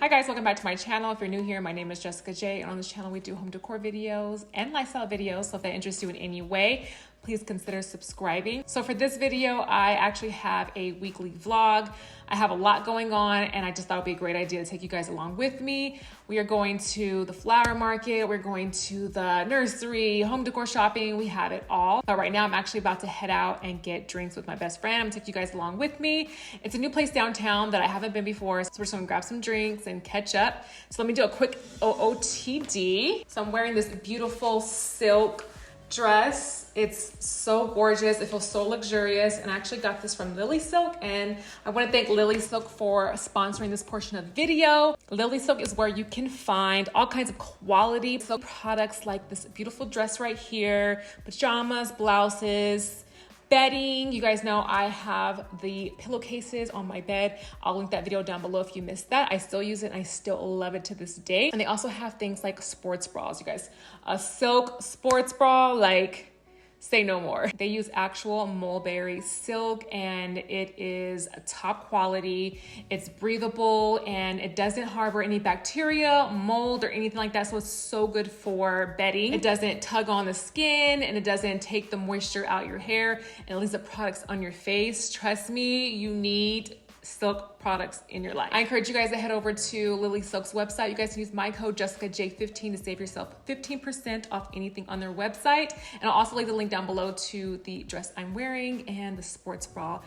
Hi guys, welcome back to my channel. If you're new here, my name is Jessica J, and on this channel we do home decor videos and lifestyle videos. So if that interests you in any way, please consider subscribing. So for this video, I actually have a weekly vlog. I have a lot going on and I just thought it would be a great idea to take you guys along with me. We are going to the flower market, we're going to the nursery, home decor shopping, we have it all. But right now I'm actually about to head out and get drinks with my best friend. I'm gonna take you guys along with me. It's a new place downtown that I haven't been before, so we're just gonna grab some drinks and catch up. So let me do a quick OOTD. So I'm wearing this beautiful silk dress. It's so gorgeous. It feels so luxurious, and I actually got this from LilySilk, and I want to thank LilySilk for sponsoring this portion of the video. LilySilk is where you can find all kinds of quality silk products like this beautiful dress right here, pajamas, blouses, bedding. You guys know I have the pillowcases on my bed. I'll link that video down below if you missed that. I still use it and I still love it to this day. And they also have things like sports bras, you guys. A silk sports bra, like, say no more. They use actual mulberry silk and it is top quality. It's breathable and it doesn't harbor any bacteria, mold, or anything like that. So it's so good for bedding. It doesn't tug on the skin and it doesn't take the moisture out your hair and it leaves the products on your face. Trust me, you need silk products in your life. I encourage you guys to head over to LilySilk's website. You guys can use my code JESSICAJ15 to save yourself 15% off anything on their website. And I'll also leave the link down below to the dress I'm wearing and the sports bra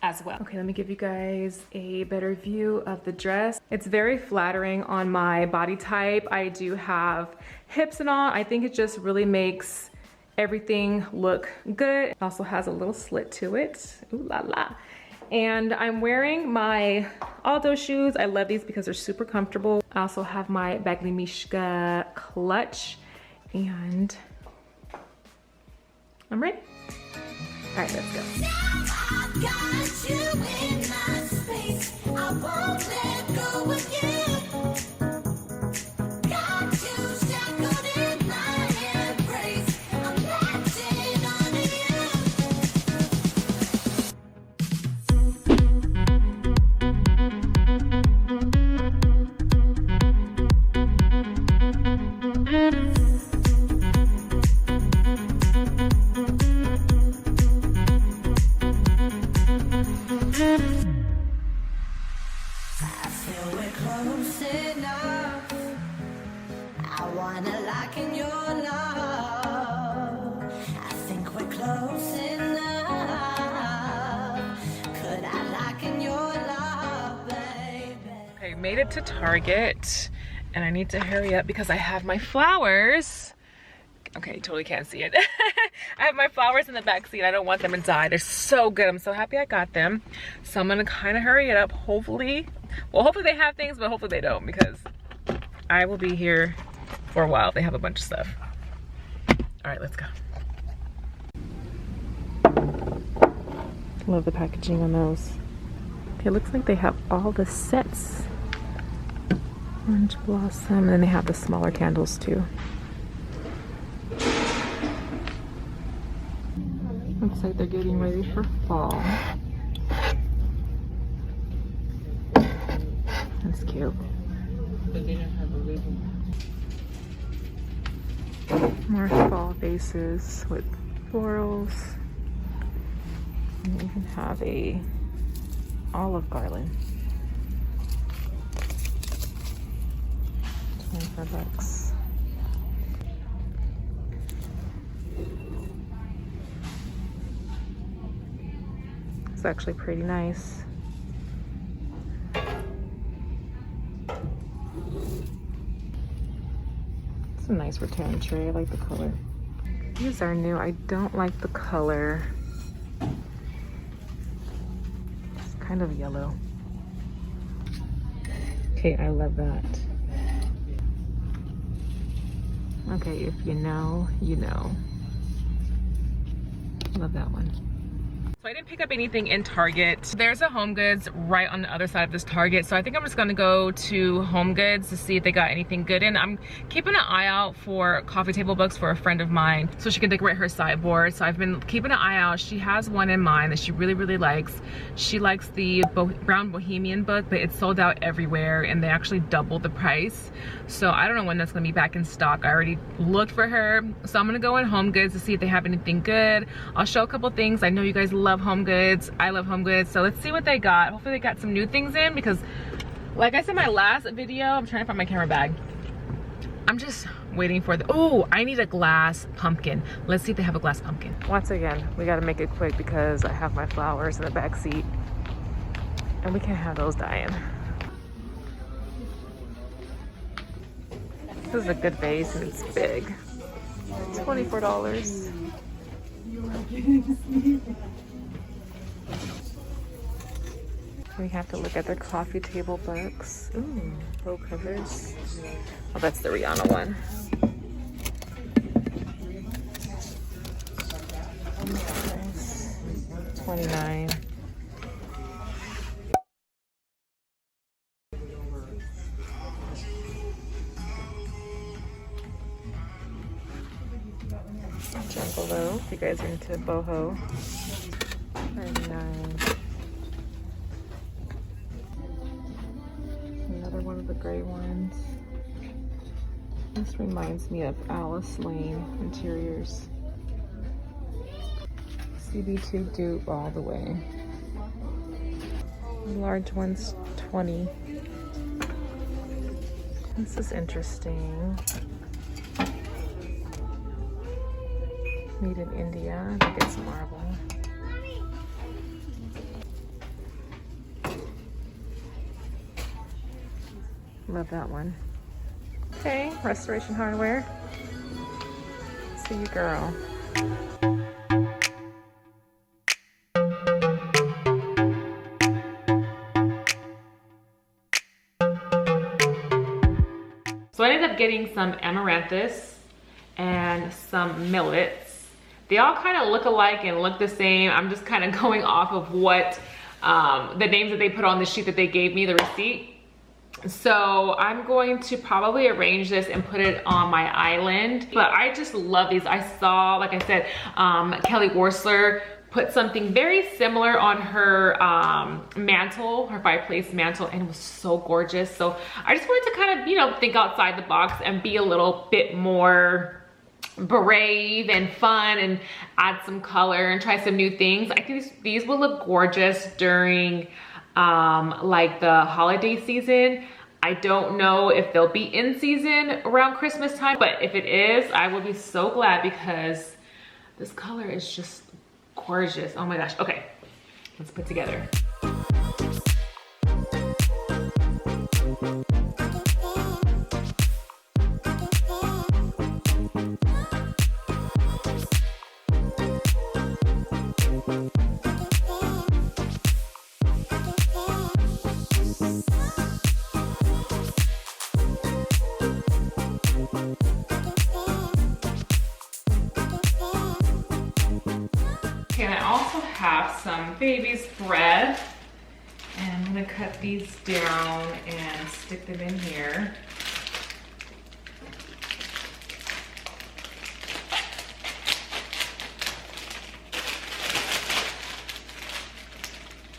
as well. Okay, let me give you guys a better view of the dress. It's very flattering on my body type. I do have hips and all. I think it just really makes everything look good. It also has a little slit to it. Ooh la la. And I'm wearing my Aldo shoes. I love these because they're super comfortable. I also have my Bagli Mishka clutch and I'm ready. All right, let's go. Now I've got you in my space. I won't let go with you. Made it to Target and I need to hurry up because I have my flowers. Okay, you totally can't see it. I have my flowers in the back seat. I don't want them to die. They're so good. I'm so happy I got them. So I'm gonna kind of hurry it up. Hopefully, well, hopefully they have things, but hopefully they don't because I will be here for a while. They have a bunch of stuff. All right, let's go. Love the packaging on those. Okay, it looks like they have all the sets. Orange blossom, and then they have the smaller candles too. Looks like they're getting ready for fall. That's cute. More fall vases with florals. And we even have a olive garland. $25. It's actually pretty nice. It's a nice rattan tray. I like the color. These are new. I don't like the color. It's kind of yellow. Okay, I love that. Okay, if you know, you know. Love that one. So So I didn't pick up anything in Target. There's a HomeGoods right on the other side of this Target. So I think I'm just gonna go to HomeGoods to see if they got anything good in. I'm keeping an eye out for coffee table books for a friend of mine so she can decorate her sideboard. So I've been keeping an eye out. She has one in mind that she really, really likes. She likes the Brown Bohemian book, but it's sold out everywhere and they actually doubled the price. So I don't know when that's gonna be back in stock. I already looked for her. So I'm gonna go in HomeGoods to see if they have anything good. I'll show a couple things. I know you guys love HomeGoods. I love HomeGoods. So let's see what they got. Hopefully they got some new things in because like I said in my last video, I'm trying to find my camera bag. I'm just waiting for the, oh, I need a glass pumpkin. Let's see if they have a glass pumpkin. Once again, we gotta make it quick because I have my flowers in the back seat and we can't have those dying. This is a good vase and it's big. $24. We have to look at their coffee table books. Ooh, row covers. Oh, that's the Rihanna one. Nice. $29. Jumbo, if you guys are into boho. $39. Another one of the gray ones. This reminds me of Alice Lane Interiors. CB2 dupe all the way. Large ones, 20. This is interesting. Made in India. I think it's marble. Love that one. Okay, Restoration Hardware. See you, girl. So I ended up getting some amaranthus and some millets. They all kind of look alike and look the same. I'm just kind of going off of what the names that they put on the sheet that they gave me, the receipt. So I'm going to probably arrange this and put it on my island. But I just love these. I saw, like I said, Kelly Worsler put something very similar on her mantle, her fireplace mantle, and it was so gorgeous. So I just wanted to kind of, you know, think outside the box and be a little bit more brave and fun and add some color and try some new things. I think these will look gorgeous during like the holiday season. I don't know if they'll be in season around Christmas time, but if it is, I will be so glad because this color is just gorgeous. Oh my gosh. Okay, let's put together. Okay, and I also have some baby's bread, and I'm gonna cut these down and stick them in here.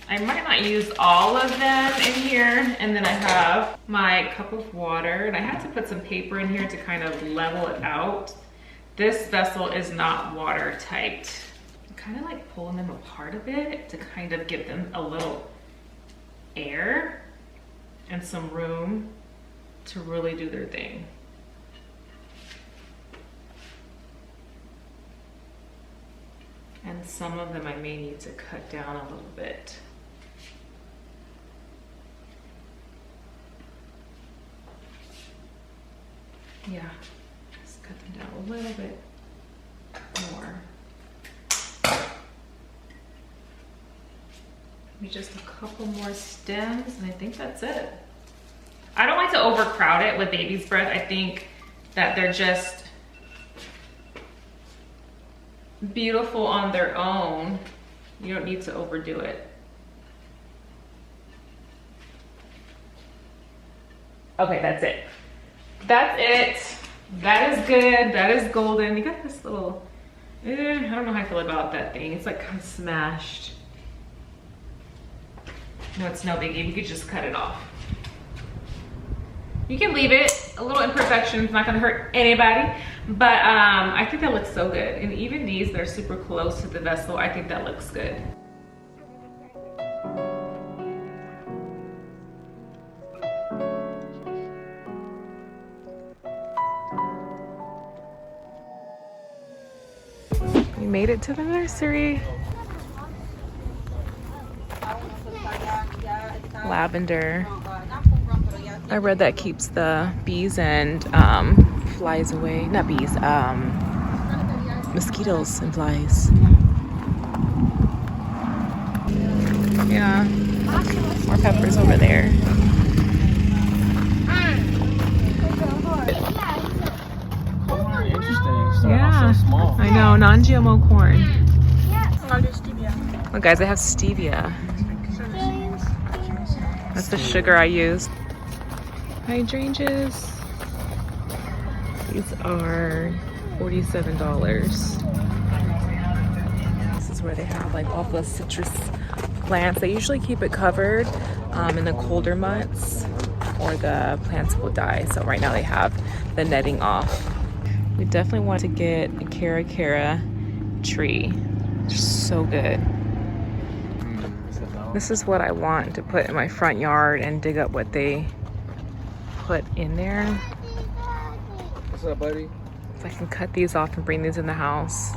I might not use all of them in here, and then I have my cup of water, and I had to put some paper in here to kind of level it out. This vessel is not watertight. Kind of like pulling them apart a bit to kind of give them a little air and some room to really do their thing. And some of them I may need to cut down a little bit. Yeah, just cut them down a little bit more. Maybe just a couple more stems, and I think that's it. I don't like to overcrowd it with baby's breath. I think that they're just beautiful on their own. You don't need to overdo it. Okay, that's it. That's it. That is good. That is golden. You got this little, I don't know how I feel about that thing. It's like kind of smashed. No, it's no biggie. You could just cut it off. You can leave it. A little imperfection. It's not gonna hurt anybody. But I think that looks so good. And even these, they're super close to the vessel. I think that looks good. We made it to the nursery. Lavender. I read that keeps the bees and flies away. Not bees, mosquitoes and flies. Yeah, more peppers over there. Yeah, I know, non-GMO corn. Oh, guys, I have stevia. That's the sugar I use. Hydrangeas. These are $47. This is where they have like all the citrus plants. They usually keep it covered in the colder months or the plants will die. So right now they have the netting off. We definitely want to get a Cara tree. They're so good. This is what I want to put in my front yard and dig up what they put in there. What's up, buddy? If I can cut these off and bring these in the house.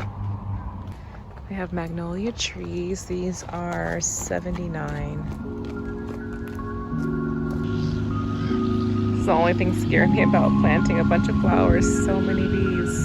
We have magnolia trees. These are $79. It's the only thing scaring me about planting a bunch of flowers. So many bees.